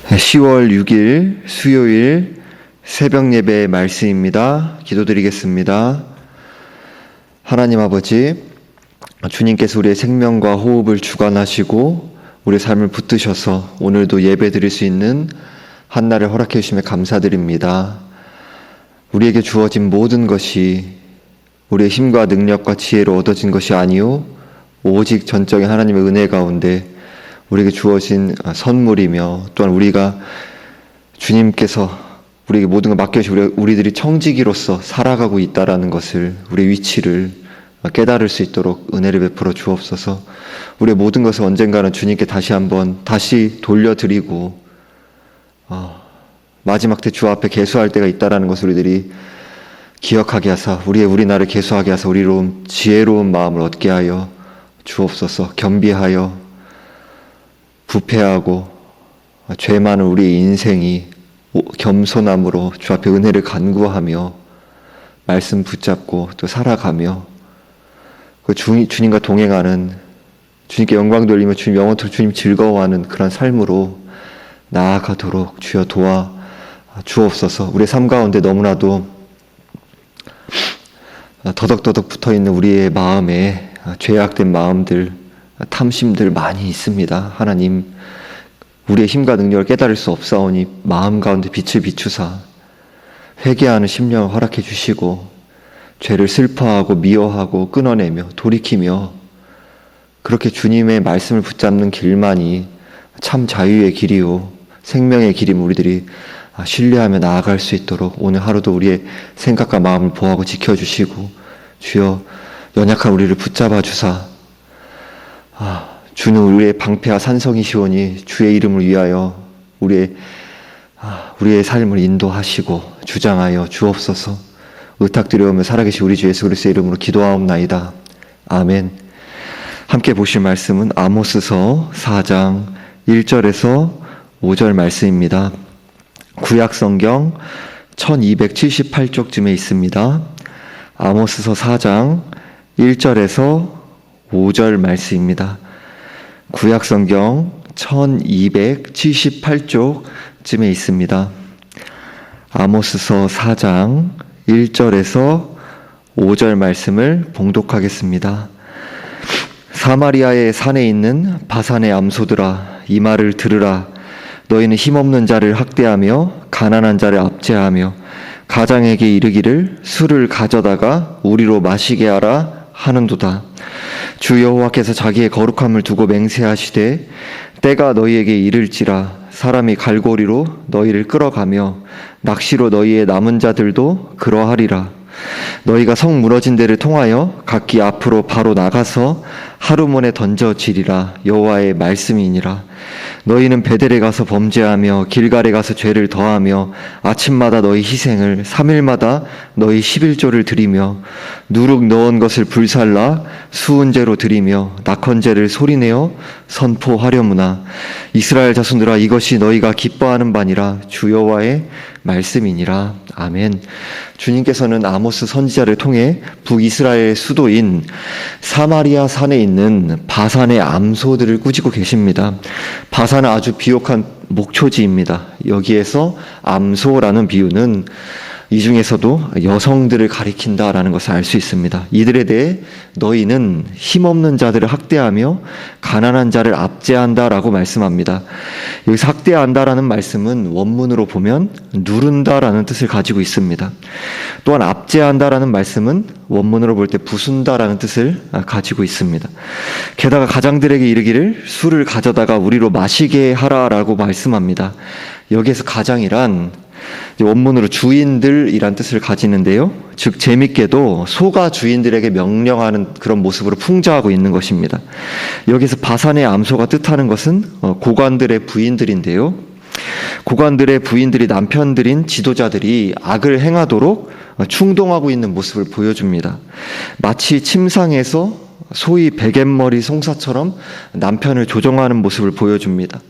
10월 6일 수요일 새벽 예배 말씀입니다. 기도드리겠습니다. 하나님 아버지, 주님께서 우리의 생명과 호흡을 주관하시고 우리의 삶을 붙드셔서 오늘도 예배 드릴 수 있는 한날을 허락해 주심에 감사드립니다. 우리에게 주어진 모든 것이 우리의 힘과 능력과 지혜로 얻어진 것이 아니요 오직 전적인 하나님의 은혜 가운데 우리에게 주어진 선물이며, 또한 우리가 주님께서 우리에게 모든 걸 맡겨주시고 우리들이 청지기로서 살아가고 있다라는 것을, 우리의 위치를 깨달을 수 있도록 은혜를 베풀어 주옵소서. 우리의 모든 것을 언젠가는 주님께 다시 돌려드리고 마지막 때 주 앞에 계수할 때가 있다라는 것을 우리들이 기억하게 하사 우리 나를 계수하게 하사 우리로 지혜로운 마음을 얻게 하여 주옵소서. 겸비하여 부패하고 죄 많은 우리의 인생이 겸손함으로 주 앞에 은혜를 간구하며 말씀 붙잡고 또 살아가며 주님과 동행하는, 주님께 영광 돌리며 주님 영원토록 주님 즐거워하는 그런 삶으로 나아가도록 주여 도와 주옵소서. 우리의 삶 가운데 너무나도 더덕더덕 붙어있는 우리의 마음에 죄악된 마음들, 탐심들 많이 있습니다. 하나님, 우리의 힘과 능력을 깨달을 수 없사오니 마음 가운데 빛을 비추사 회개하는 심령을 허락해 주시고 죄를 슬퍼하고 미워하고 끊어내며 돌이키며 그렇게 주님의 말씀을 붙잡는 길만이 참 자유의 길이요 생명의 길임 우리들이 신뢰하며 나아갈 수 있도록 오늘 하루도 우리의 생각과 마음을 보호하고 지켜주시고 주여 연약한 우리를 붙잡아 주사 주는 우리의 방패와 산성이시오니 주의 이름을 위하여 우리의 삶을 인도하시고 주장하여 주옵소서. 의탁드려오며 살아계신 우리 주 예수 그리스도의 이름으로 기도하옵나이다. 아멘. 함께 보실 말씀은 아모스서 4장 1절에서 5절 말씀입니다. 구약성경 1278쪽쯤에 있습니다. 아모스서 4장 1절에서 5절 말씀입니다. 구약성경 1278쪽쯤에 있습니다. 아모스서 4장 1절에서 5절 말씀을 봉독하겠습니다. 사마리아의 산에 있는 바산의 암소들아, 이 말을 들으라. 너희는 힘없는 자를 학대하며 가난한 자를 압제하며 가장에게 이르기를 술을 가져다가 우리로 마시게 하라 하는도다. 주 여호와께서 자기의 거룩함을 두고 맹세하시되 때가 너희에게 이를지라. 사람이 갈고리로 너희를 끌어가며 낚시로 너희의 남은 자들도 그러하리라. 너희가 성 무너진 데를 통하여 각기 앞으로 바로 나가서 하루몬에 던져지리라. 여호와의 말씀이니라. 너희는 베델에 가서 범죄하며 길갈에 가서 죄를 더하며 아침마다 너희 희생을 3일마다 너희 11조를 드리며 누룩 넣은 것을 불살라 수은제로 드리며 낙헌제를 소리내어 선포하려무나. 이스라엘 자손들아, 이것이 너희가 기뻐하는 바니라. 주 여호와의 말씀이니라. 아멘. 주님께서는 아모스 선지자를 통해 북이스라엘 수도인 사마리아 산에 있는 바산의 암소들을 꾸짖고 계십니다. 바산은 아주 비옥한 목초지입니다. 여기에서 암소라는 비유는 이 중에서도 여성들을 가리킨다라는 것을 알 수 있습니다. 이들에 대해 너희는 힘없는 자들을 학대하며 가난한 자를 압제한다라고 말씀합니다. 여기서 학대한다라는 말씀은 원문으로 보면 누른다라는 뜻을 가지고 있습니다. 또한 압제한다라는 말씀은 원문으로 볼 때 부순다라는 뜻을 가지고 있습니다. 게다가 가장들에게 이르기를 술을 가져다가 우리로 마시게 하라라고 말씀합니다. 여기에서 가장이란 원문으로 주인들이란 뜻을 가지는데요. 즉 재밌게도 소가 주인들에게 명령하는 그런 모습으로 풍자하고 있는 것입니다. 여기서 바산의 암소가 뜻하는 것은 고관들의 부인들인데요. 고관들의 부인들이 남편들인 지도자들이 악을 행하도록 충동하고 있는 모습을 보여줍니다. 마치 침상에서 소위 베갯머리 송사처럼 남편을 조종하는 모습을 보여줍니다.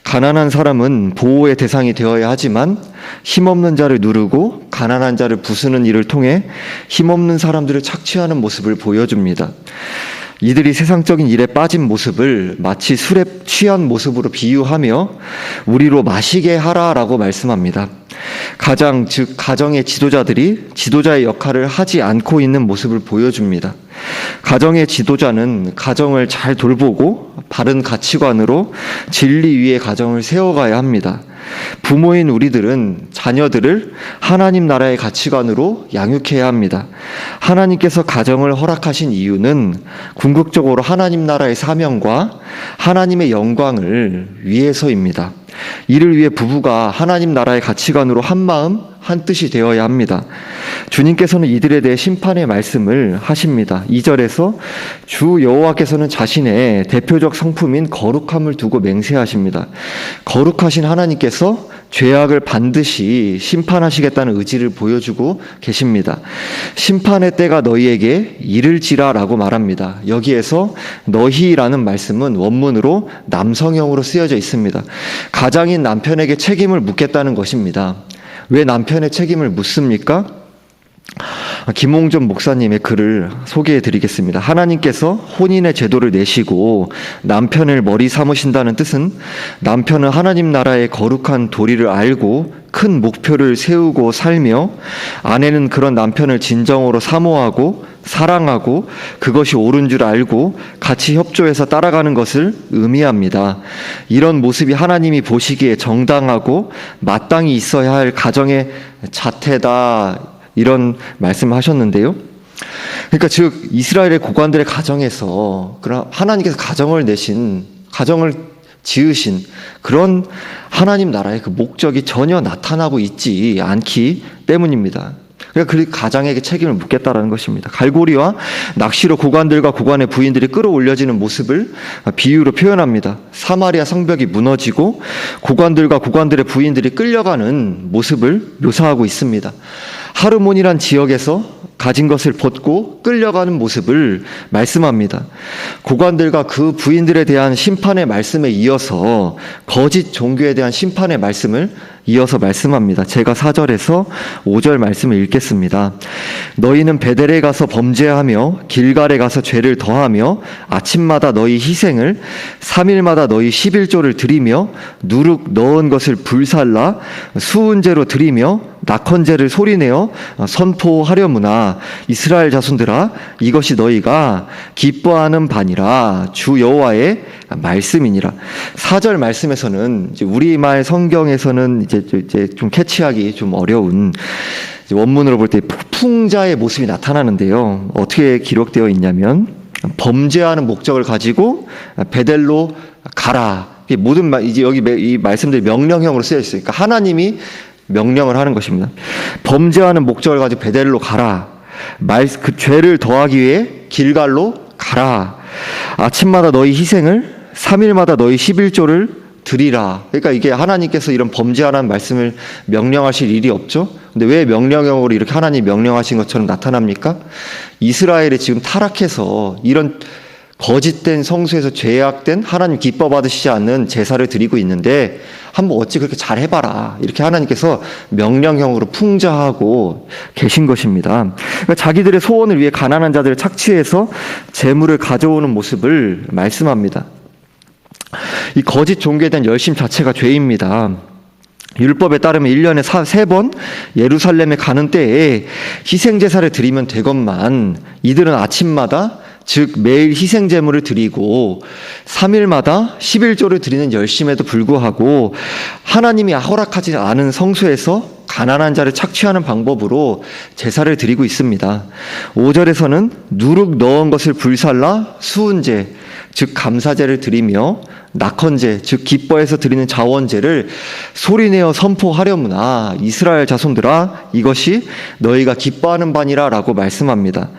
가난한 사람은 보호의 대상이 되어야 하지만 힘없는 자를 누르고 가난한 자를 부수는 일을 통해 힘없는 사람들을 착취하는 모습을 보여줍니다. 이들이 세상적인 일에 빠진 모습을 마치 술에 취한 모습으로 비유하며 우리로 마시게 하라라고 말씀합니다. 즉 가정의 지도자들이 지도자의 역할을 하지 않고 있는 모습을 보여줍니다. 가정의 지도자는 가정을 잘 돌보고 바른 가치관으로 진리 위에 가정을 세워가야 합니다. 부모인 우리들은 자녀들을 하나님 나라의 가치관으로 양육해야 합니다. 하나님께서 가정을 허락하신 이유는 궁극적으로 하나님 나라의 사명과 하나님의 영광을 위해서입니다. 이를 위해 부부가 하나님 나라의 가치관으로 한마음 한뜻이 되어야 합니다. 주님께서는 이들에 대해 심판의 말씀을 하십니다. 2절에서 주 여호와께서는 자신의 대표적 성품인 거룩함을 두고 맹세하십니다. 거룩하신 하나님께서 죄악을 반드시 심판하시겠다는 의지를 보여주고 계십니다. 심판의 때가 너희에게 이를지라라고 말합니다. 여기에서 너희라는 말씀은 원문으로 남성형으로 쓰여져 있습니다. 가장인 남편에게 책임을 묻겠다는 것입니다. 왜 남편의 책임을 묻습니까? 김홍전 목사님의 글을 소개해 드리겠습니다. 하나님께서 혼인의 제도를 내시고 남편을 머리 삼으신다는 뜻은 남편은 하나님 나라의 거룩한 도리를 알고 큰 목표를 세우고 살며 아내는 그런 남편을 진정으로 사모하고 사랑하고 그것이 옳은 줄 알고 같이 협조해서 따라가는 것을 의미합니다. 이런 모습이 하나님이 보시기에 정당하고 마땅히 있어야 할 가정의 자태다, 이런 말씀을 하셨는데요. 그러니까 즉 이스라엘의 고관들의 가정에서 그런 하나님께서 가정을 지으신 그런 하나님 나라의 그 목적이 전혀 나타나고 있지 않기 때문입니다. 그러니까 그 가장에게 책임을 묻겠다라는 것입니다. 갈고리와 낚시로 고관들과 고관의 부인들이 끌어올려지는 모습을 비유로 표현합니다. 사마리아 성벽이 무너지고 고관들과 고관들의 부인들이 끌려가는 모습을 묘사하고 있습니다. 하르몬이란 지역에서 가진 것을 벗고 끌려가는 모습을 말씀합니다. 고관들과 그 부인들에 대한 심판의 말씀에 이어서 거짓 종교에 대한 심판의 말씀을 이어서 말씀합니다. 제가 4절에서 5절 말씀을 읽겠습니다. 너희는 베델에 가서 범죄하며 길갈에 가서 죄를 더하며 아침마다 너희 희생을 3일마다 너희 11조를 드리며 누룩 넣은 것을 불살라 수은제로 드리며 낙헌제를 소리내어 선포하려무나 이스라엘 자손들아 이것이 너희가 기뻐하는 바니라 주 여호와의 말씀이니라. 4절 말씀에서는 이제 우리말 성경에서는 이제 좀 캐치하기 좀 어려운 원문으로 볼 때 풍자의 모습이 나타나는데요. 어떻게 기록되어 있냐면 범죄하는 목적을 가지고 베델로 가라. 모든 이제 여기 이 말씀들이 명령형으로 쓰여 있어요. 그러니까 하나님이 명령을 하는 것입니다. 범죄하는 목적을 가지고 베델로 가라. 그 죄를 더하기 위해 길갈로 가라. 아침마다 너희 희생을 3일마다 너희 11조를 드리라. 그러니까 이게 하나님께서 이런 범죄하라는 말씀을 명령하실 일이 없죠. 근데 왜 명령형으로 이렇게 하나님 명령하신 것처럼 나타납니까? 이스라엘이 지금 타락해서 이런 거짓된 성수에서 죄악된 하나님 기뻐 받으시지 않는 제사를 드리고 있는데 한번 어찌 그렇게 잘 해봐라, 이렇게 하나님께서 명령형으로 풍자하고 계신 것입니다. 그러니까 자기들의 소원을 위해 가난한 자들을 착취해서 재물을 가져오는 모습을 말씀합니다. 이 거짓 종교에 대한 열심 자체가 죄입니다. 율법에 따르면 1년에 3번 예루살렘에 가는 때에 희생제사를 드리면 되건만 이들은 아침마다 즉 매일 희생제물을 드리고 3일마다 11조를 드리는 열심에도 불구하고 하나님이 허락하지 않은 성소에서 가난한 자를 착취하는 방법으로 제사를 드리고 있습니다. 5절에서는 누룩 넣은 것을 불살라 수은제 즉 감사제를 드리며 낙헌제 즉 기뻐해서 드리는 자원제를 소리내어 선포하려무나 이스라엘 자손들아 이것이 너희가 기뻐하는 바니라 라고 말씀합니다.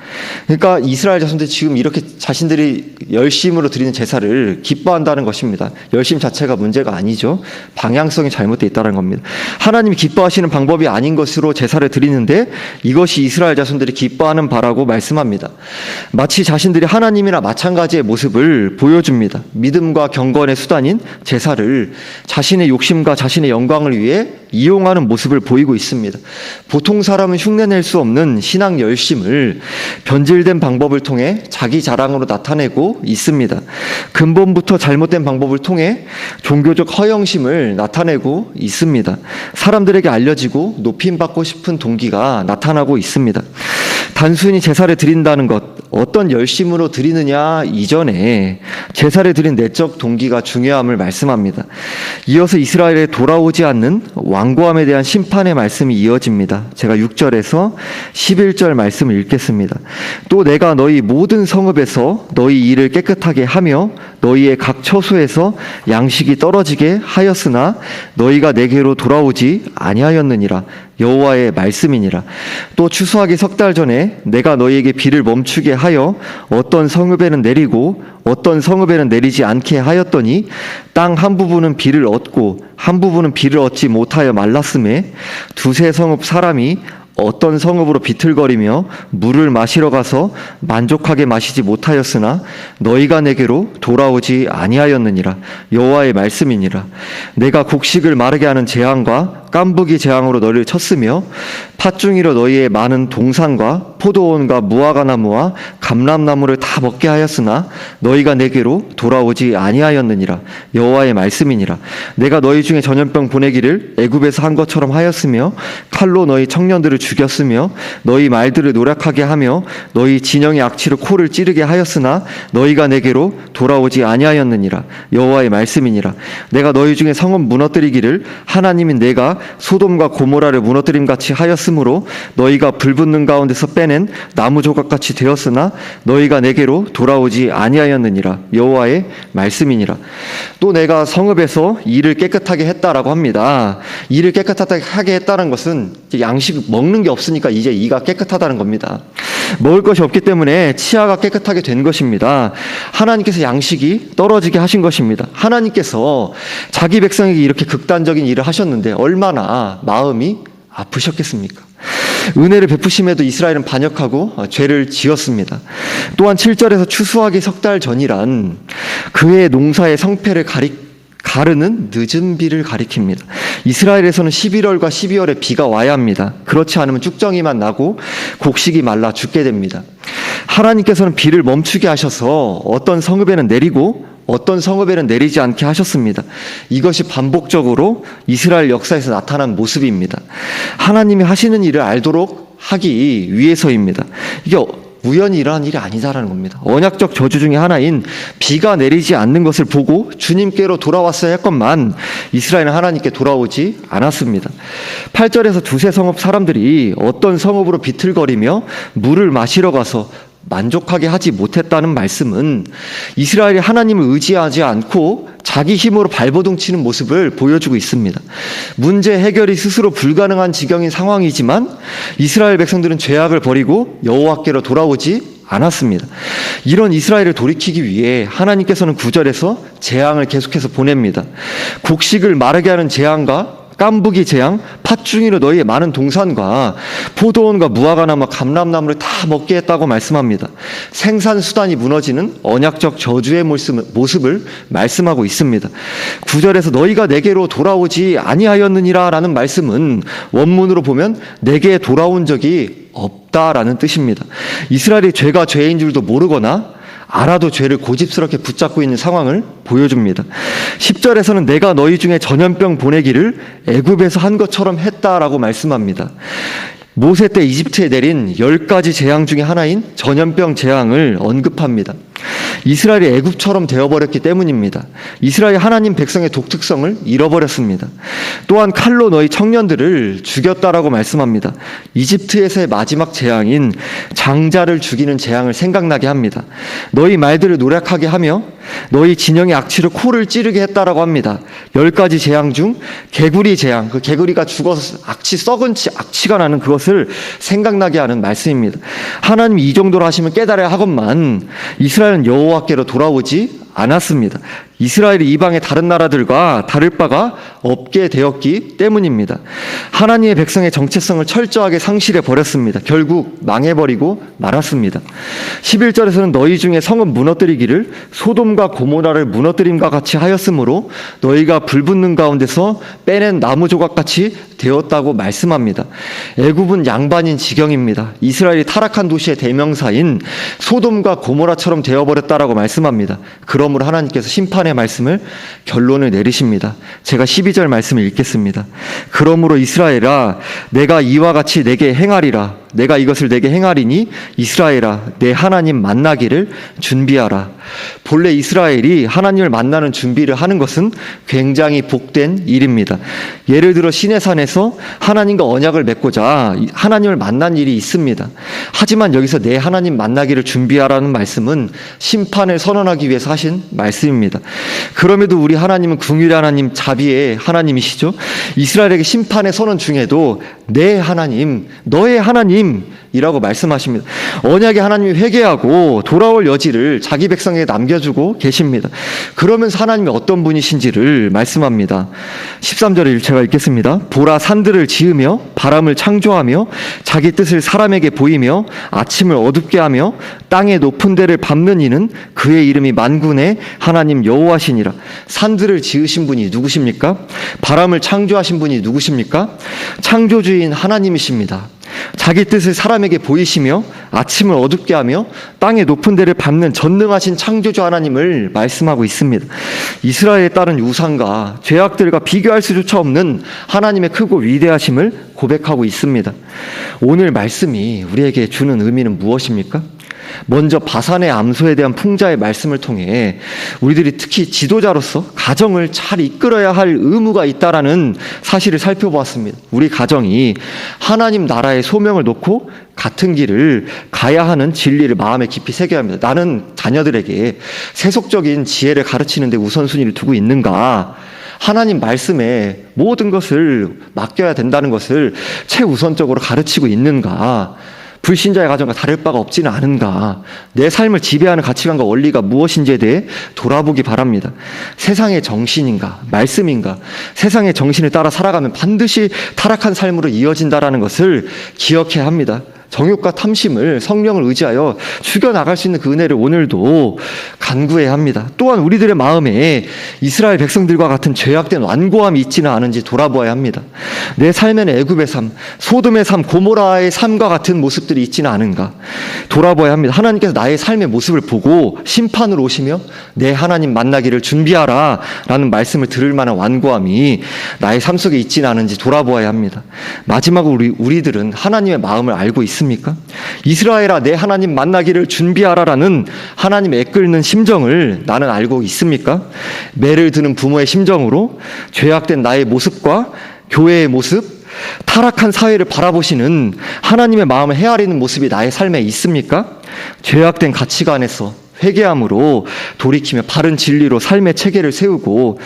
그러니까 이스라엘 자손들이 지금 이렇게 자신들이 열심으로 드리는 제사를 기뻐한다는 것입니다. 열심 자체가 문제가 아니죠. 방향성이 잘못되어 있다는 겁니다. 하나님이 기뻐하시는 방법이 아닌 것으로 제사를 드리는데 이것이 이스라엘 자손들이 기뻐하는 바라고 말씀합니다. 마치 자신들이 하나님이나 마찬가지의 모습을 보여줍니다. 믿음과 경건의 구원의 수단인 제사를 자신의 욕심과 자신의 영광을 위해 이용하는 모습을 보이고 있습니다. 보통 사람은 흉내낼 수 없는 신앙 열심을 변질된 방법을 통해 자기 자랑으로 나타내고 있습니다. 근본부터 잘못된 방법을 통해 종교적 허영심을 나타내고 있습니다. 사람들에게 알려지고 높임받고 싶은 동기가 나타나고 있습니다. 단순히 제사를 드린다는 것, 어떤 열심으로 드리느냐 이전에 제사를 드린 내적 동기가 중요함을 말씀합니다. 이어서 이스라엘에 돌아오지 않는 완고함에 대한 심판의 말씀이 이어집니다. 제가 6절에서 11절 말씀을 읽겠습니다. 또 내가 너희 모든 성읍에서 너희 일을 깨끗하게 하며 너희의 각 처소에서 양식이 떨어지게 하였으나 너희가 내게로 돌아오지 아니하였느니라. 여호와의 말씀이니라. 또 추수하기 석 달 전에 내가 너희에게 비를 멈추게 하여 어떤 성읍에는 내리고 어떤 성읍에는 내리지 않게 하였더니 땅 한 부분은 비를 얻고 한 부분은 비를 얻지 못하여 말랐음에 두세 성읍 사람이 어떤 성읍으로 비틀거리며 물을 마시러 가서 만족하게 마시지 못하였으나 너희가 내게로 돌아오지 아니하였느니라. 여호와의 말씀이니라. 내가 곡식을 마르게 하는 재앙과 깐부기 재앙으로 너희를 쳤으며 팥중이로 너희의 많은 동산과 포도원과 무화과나무와 감람나무를 다 먹게 하였으나 너희가 내게로 돌아오지 아니하였느니라. 여호와의 말씀이니라. 내가 너희 중에 전염병 보내기를 애굽에서 한 것처럼 하였으며 칼로 너희 청년들을 죽였으며 너희 말들을 노력하게 하며 너희 진영의 악취로 코를 찌르게 하였으나 너희가 내게로 돌아오지 아니하였느니라. 여호와의 말씀이니라. 내가 너희 중에 성읍 무너뜨리기를 하나님인 내가 소돔과 고모라를 무너뜨림같이 하였으므로 너희가 불붙는 가운데서 빼낸 나무 조각같이 되었으나 너희가 내게로 돌아오지 아니하였느니라. 여호와의 말씀이니라. 또 내가 성읍에서 이를 깨끗하게 했다라고 합니다. 이를 깨끗하게 했다는 것은 양식 먹는 게 없으니까 이제 이가 깨끗하다는 겁니다. 먹을 것이 없기 때문에 치아가 깨끗하게 된 것입니다. 하나님께서 양식이 떨어지게 하신 것입니다. 하나님께서 자기 백성에게 이렇게 극단적인 일을 하셨는데 얼마나 마음이 아프셨겠습니까? 은혜를 베푸심에도 이스라엘은 반역하고 죄를 지었습니다. 또한 7절에서 추수하기 석 달 전이란 그의 농사의 성패를 가르는 늦은 비를 가리킵니다. 이스라엘에서는 11월과 12월에 비가 와야 합니다. 그렇지 않으면 쭉정이만 나고 곡식이 말라 죽게 됩니다. 하나님께서는 비를 멈추게 하셔서 어떤 성읍에는 내리고 어떤 성읍에는 내리지 않게 하셨습니다. 이것이 반복적으로 이스라엘 역사에서 나타난 모습입니다. 하나님이 하시는 일을 알도록 하기 위해서입니다. 이게 우연히 일어난 일이 아니다라는 겁니다. 언약적 저주 중에 하나인 비가 내리지 않는 것을 보고 주님께로 돌아왔어야 했건만 이스라엘은 하나님께 돌아오지 않았습니다. 8절에서 두세 성읍 사람들이 어떤 성읍으로 비틀거리며 물을 마시러 가서 만족하게 하지 못했다는 말씀은 이스라엘이 하나님을 의지하지 않고 자기 힘으로 발버둥 치는 모습을 보여주고 있습니다. 문제 해결이 스스로 불가능한 지경인 상황이지만 이스라엘 백성들은 죄악을 버리고 여호와께로 돌아오지 않았습니다. 이런 이스라엘을 돌이키기 위해 하나님께서는 9절에서 재앙을 계속해서 보냅니다. 곡식을 마르게 하는 재앙과 깐부기 재앙, 팥중이로 너희의 많은 동산과 포도원과 무화과나무, 감람나무를 다 먹게 했다고 말씀합니다. 생산 수단이 무너지는 언약적 저주의 모습을 말씀하고 있습니다. 9절에서 너희가 내게로 돌아오지 아니하였느니라 라는 말씀은 원문으로 보면 내게 돌아온 적이 없다라는 뜻입니다. 이스라엘이 죄가 죄인 줄도 모르거나 알아도 죄를 고집스럽게 붙잡고 있는 상황을 보여줍니다. 10절에서는 내가 너희 중에 전염병 보내기를 애굽에서 한 것처럼 했다라고 말씀합니다. 모세 때 이집트에 내린 10가지 재앙 중에 하나인 전염병 재앙을 언급합니다. 이스라엘이 애굽처럼 되어버렸기 때문입니다. 이스라엘이 하나님 백성의 독특성을 잃어버렸습니다. 또한 칼로 너희 청년들을 죽였다라고 말씀합니다. 이집트에서의 마지막 재앙인 장자를 죽이는 재앙을 생각나게 합니다. 너희 말들을 노력하게 하며 너희 진영의 악취로 코를 찌르게 했다라고 합니다. 10가지 재앙 중 개구리 재앙, 그 개구리가 죽어서 썩은 악취가 나는 그것을 생각나게 하는 말씀입니다. 하나님이 이 정도로 하시면 깨달아야 하건만 이스라엘은 여호와께로 돌아오지 않았습니다. 이스라엘이 이방의 다른 나라들과 다를 바가 없게 되었기 때문입니다. 하나님의 백성의 정체성을 철저하게 상실해 버렸습니다. 결국 망해버리고 말았습니다. 11절에서는 너희 중에 성은 무너뜨리기를 소돔과 고모라를 무너뜨림과 같이 하였으므로 너희가 불붙는 가운데서 빼낸 나무 조각같이 되었다고 말씀합니다. 애굽은 양반인 지경입니다. 이스라엘이 타락한 도시의 대명사인 소돔과 고모라처럼 되어버렸다라고 말씀합니다. 그러므로 하나님께서 심판의 말씀을 결론을 내리십니다. 제가 12절 말씀을 읽겠습니다. 그러므로 이스라엘아 내가 이와 같이 내게 행하리라. 내가 이것을 내게 행하리니 이스라엘아 내 하나님 만나기를 준비하라. 본래 이스라엘이 하나님을 만나는 준비를 하는 것은 굉장히 복된 일입니다. 예를 들어 시내산에서 하나님과 언약을 맺고자 하나님을 만난 일이 있습니다. 하지만 여기서 내 하나님 만나기를 준비하라는 말씀은 심판을 선언하기 위해서 하신 말씀입니다. 그럼에도 우리 하나님은 긍휼의 하나님, 자비의 하나님이시죠. 이스라엘에게 심판의 선언 중에도 내 하나님, 너의 하나님이라고 말씀하십니다. 언약의 하나님이 회개하고 돌아올 여지를 자기 백성에게 남겨주고 계십니다. 그러면서 하나님이 어떤 분이신지를 말씀합니다. 13절을 제가 읽겠습니다. 보라 산들을 지으며 바람을 창조하며 자기 뜻을 사람에게 보이며 아침을 어둡게 하며 땅의 높은 데를 밟는 이는 그의 이름이 만군의 하나님 여호와시니라. 산들을 지으신 분이 누구십니까? 바람을 창조하신 분이 누구십니까? 창조주인 하나님이십니다. 자기 뜻을 사람에게 보이시며 아침을 어둡게 하며 땅의 높은 데를 밟는 전능하신 창조주 하나님을 말씀하고 있습니다. 이스라엘에 따른 우상과 죄악들과 비교할 수조차 없는 하나님의 크고 위대하심을 고백하고 있습니다. 오늘 말씀이 우리에게 주는 의미는 무엇입니까? 먼저 바산의 암소에 대한 풍자의 말씀을 통해 우리들이 특히 지도자로서 가정을 잘 이끌어야 할 의무가 있다라는 사실을 살펴보았습니다. 우리 가정이 하나님 나라의 소명을 놓고 같은 길을 가야 하는 진리를 마음에 깊이 새겨야 합니다. 나는 자녀들에게 세속적인 지혜를 가르치는 데 우선순위를 두고 있는가? 하나님 말씀에 모든 것을 맡겨야 된다는 것을 최우선적으로 가르치고 있는가? 불신자의 가정과 다를 바가 없지는 않은가? 내 삶을 지배하는 가치관과 원리가 무엇인지에 대해 돌아보기 바랍니다. 세상의 정신인가? 말씀인가? 세상의 정신을 따라 살아가면 반드시 타락한 삶으로 이어진다라는 것을 기억해야 합니다. 정욕과 탐심을 성령을 의지하여 죽여나갈 수 있는 그 은혜를 오늘도 간구해야 합니다. 또한 우리들의 마음에 이스라엘 백성들과 같은 죄악된 완고함이 있지는 않은지 돌아보아야 합니다. 내 삶에는 애굽의 삶, 소돔의 삶, 고모라의 삶과 같은 모습들이 있지는 않은가 돌아보아야 합니다. 하나님께서 나의 삶의 모습을 보고 심판으로 오시며 내 하나님 만나기를 준비하라 라는 말씀을 들을 만한 완고함이 나의 삶 속에 있지는 않은지 돌아보아야 합니다. 마지막으로 우리들은 하나님의 마음을 알고 있습니다. 이스라엘아 내 하나님 만나기를 준비하라라는 하나님의 애끓는 심정을 나는 알고 있습니까? 매를 드는 부모의 심정으로 죄악된 나의 모습과 교회의 모습, 타락한 사회를 바라보시는 하나님의 마음을 헤아리는 모습이 나의 삶에 있습니까? 죄악된 가치관에서 회개함으로 돌이키며 바른 진리로 삶의 체계를 세우고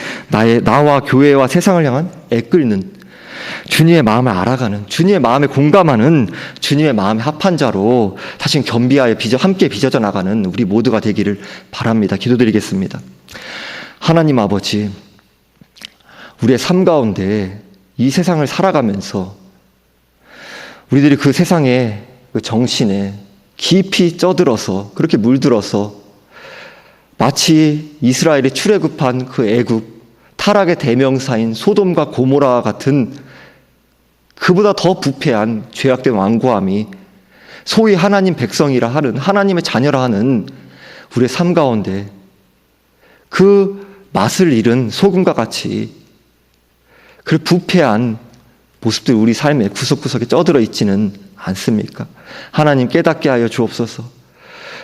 나와 교회와 세상을 향한 애끓는 주님의 마음을 알아가는, 주님의 마음에 공감하는, 주님의 마음에 합한 자로 다시 겸비하여 함께 빚어져 나가는 우리 모두가 되기를 바랍니다. 기도드리겠습니다. 하나님 아버지, 우리의 삶 가운데 이 세상을 살아가면서 우리들이 그 세상의 그 정신에 깊이 쪄들어서 그렇게 물들어서 마치 이스라엘이 출애굽한 그 애굽 타락의 대명사인 소돔과 고모라와 같은 그보다 더 부패한 죄악된 완고함이 소위 하나님 백성이라 하는 하나님의 자녀라 하는 우리의 삶 가운데 그 맛을 잃은 소금과 같이 그 부패한 모습들이 우리 삶의 구석구석에 쪄들어 있지는 않습니까? 하나님 깨닫게 하여 주옵소서.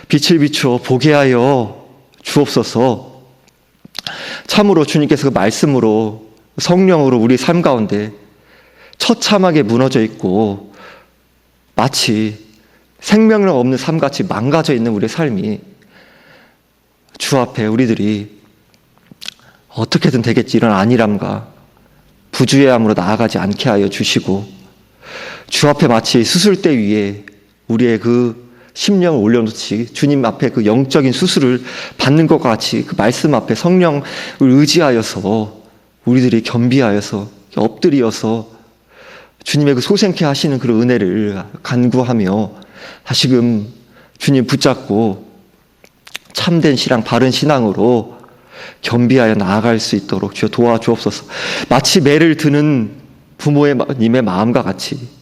빛을 비추어 보게 하여 주옵소서. 참으로 주님께서 그 말씀으로 성령으로 우리 삶 가운데 처참하게 무너져 있고 마치 생명력 없는 삶같이 망가져 있는 우리의 삶이 주 앞에 우리들이 어떻게든 되겠지 이런 안일함과 부주의함으로 나아가지 않게 하여 주시고 주 앞에 마치 수술대 위에 우리의 그 심령을 올려놓지 주님 앞에 그 영적인 수술을 받는 것과 같이 그 말씀 앞에 성령을 의지하여서 우리들이 겸비하여서 엎드리어서 주님의 그 소생케 하시는 그런 은혜를 간구하며 다시금 주님 붙잡고 참된 신앙, 바른 신앙으로 겸비하여 나아갈 수 있도록 주여 도와주옵소서. 마치 매를 드는 부모님의 마음과 같이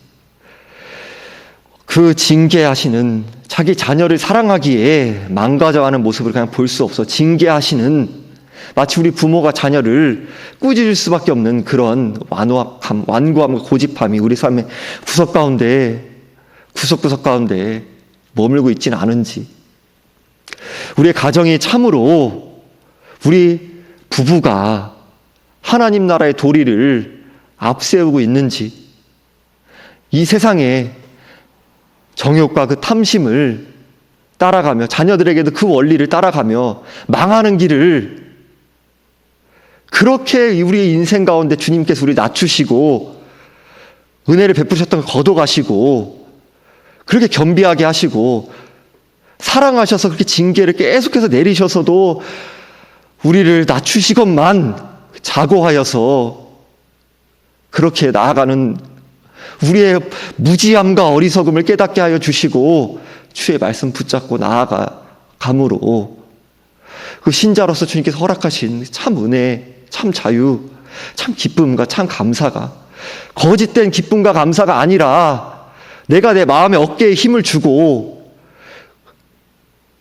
그 징계하시는 자기 자녀를 사랑하기에 망가져가는 모습을 그냥 볼 수 없어 징계하시는, 마치 우리 부모가 자녀를 꾸짖을 수밖에 없는 그런 완고함과 고집함이 우리 삶의 구석구석 가운데 머물고 있지는 않은지, 우리의 가정이 참으로 우리 부부가 하나님 나라의 도리를 앞세우고 있는지, 이 세상에 정욕과 그 탐심을 따라가며 자녀들에게도 그 원리를 따라가며 망하는 길을 그렇게 우리의 인생 가운데 주님께서 우리 낮추시고 은혜를 베푸셨던 걸 걷어가시고 그렇게 겸비하게 하시고 사랑하셔서 그렇게 징계를 계속해서 내리셔서도 우리를 낮추시건만 자고하여서 그렇게 나아가는 우리의 무지함과 어리석음을 깨닫게 하여 주시고 주의 말씀 붙잡고 나아감으로 그 신자로서 주님께서 허락하신 참 은혜, 참 자유, 참 기쁨과 참 감사가 거짓된 기쁨과 감사가 아니라 내가 내 마음의 어깨에 힘을 주고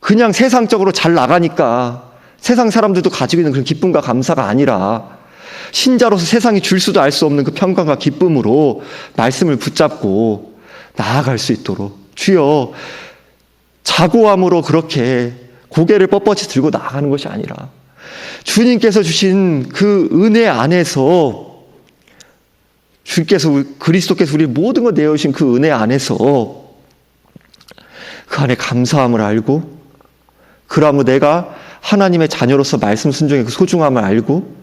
그냥 세상적으로 잘 나가니까 세상 사람들도 가지고 있는 그런 기쁨과 감사가 아니라 신자로서 세상이 줄 수도 알 수 없는 그 평강과 기쁨으로 말씀을 붙잡고 나아갈 수 있도록 주여, 자고함으로 그렇게 고개를 뻣뻣이 들고 나아가는 것이 아니라 주님께서 주신 그 은혜 안에서 그리스도께서 우리 모든 걸 내어주신 그 은혜 안에서 그 안에 감사함을 알고 그러므로 내가 하나님의 자녀로서 말씀 순종의 그 소중함을 알고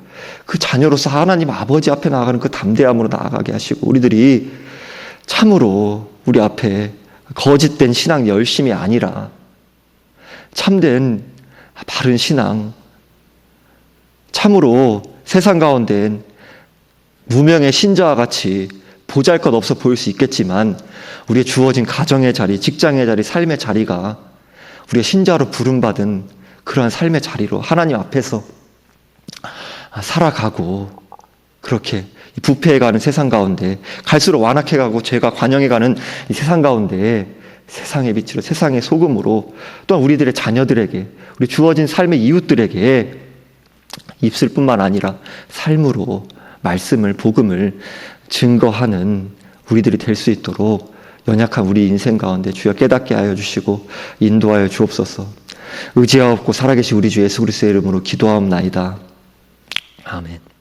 그 자녀로서 하나님 아버지 앞에 나아가는 그 담대함으로 나아가게 하시고 우리들이 참으로 우리 앞에 거짓된 신앙 열심이 아니라 참된 바른 신앙, 참으로 세상 가운데 무명의 신자와 같이 보잘것 없어 보일 수 있겠지만 우리의 주어진 가정의 자리, 직장의 자리, 삶의 자리가 우리의 신자로 부름받은 그러한 삶의 자리로 하나님 앞에서 살아가고 그렇게 부패해가는 세상 가운데 갈수록 완악해가고 죄가 관영해가는 이 세상 가운데 세상의 빛으로 세상의 소금으로 또한 우리들의 자녀들에게 우리 주어진 삶의 이웃들에게 입술뿐만 아니라 삶으로 말씀을 복음을 증거하는 우리들이 될 수 있도록 연약한 우리 인생 가운데 주여 깨닫게 하여 주시고 인도하여 주옵소서. 의지하옵고 살아계신 우리 주 예수 그리스도의 이름으로 기도하옵나이다. 아멘.